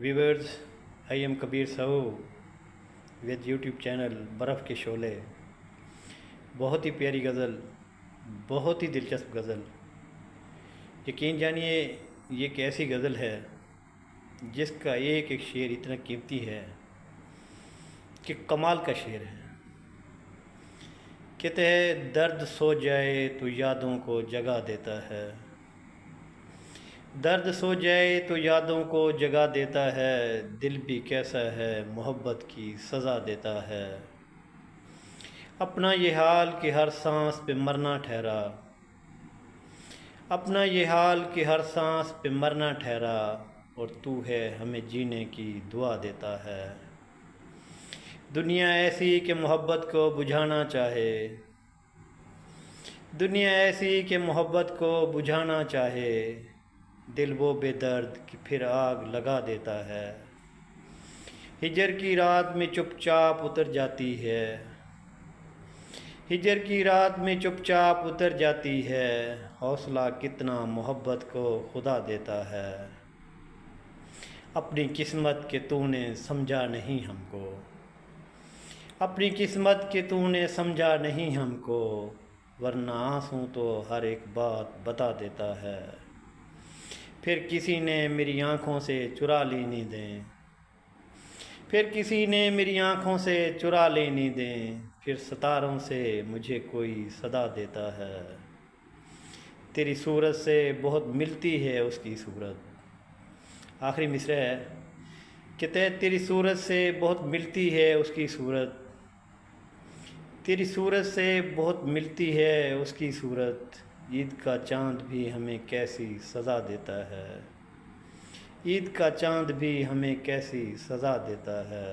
Viewers, I am Kabir Sahu with YouTube channel बर्फ़ के शोले। बहुत ही प्यारी गज़ल, बहुत ही दिलचस्प गज़ल। यकीन जानिए ये एक ऐसी गज़ल है जिसका एक एक शेर इतना कीमती है कि कमाल का शेर है। कहते हैं दर्द सो जाए तो यादों को जगा देता है, दर्द सो जाए तो यादों को जगा देता है, दिल भी कैसा है मोहब्बत की सज़ा देता है। अपना ये हाल कि हर सांस पे मरना ठहरा, अपना ये हाल कि हर सांस पे मरना ठहरा, और तू है हमें जीने की दुआ देता है। दुनिया ऐसी कि मोहब्बत को बुझाना चाहे, दुनिया ऐसी कि मोहब्बत को बुझाना चाहे, दिल वो बेदर्द कि फिर आग लगा देता है। हिजर की रात में चुपचाप उतर जाती है, हिजर की रात में चुपचाप उतर जाती है, हौसला कितना मोहब्बत को खुदा देता है। अपनी किस्मत के तूने समझा नहीं हमको, अपनी किस्मत के तूने समझा नहीं हमको, वरना आंसू तो हर एक बात बता देता है। फिर किसी ने मेरी आँखों से चुरा ली नींदें, फिर किसी ने मेरी आँखों से चुरा ली नींदें, फिर सितारों से मुझे कोई सदा देता है। तेरी सूरत से बहुत मिलती है उसकी सूरत। आखिरी मिसरा है कि तेरी सूरत से बहुत मिलती है उसकी सूरत, तेरी सूरत से बहुत मिलती है उसकी सूरत, ईद का चाँद भी हमें कैसी सज़ा देता है, ईद का चाँद भी हमें कैसी सज़ा देता है।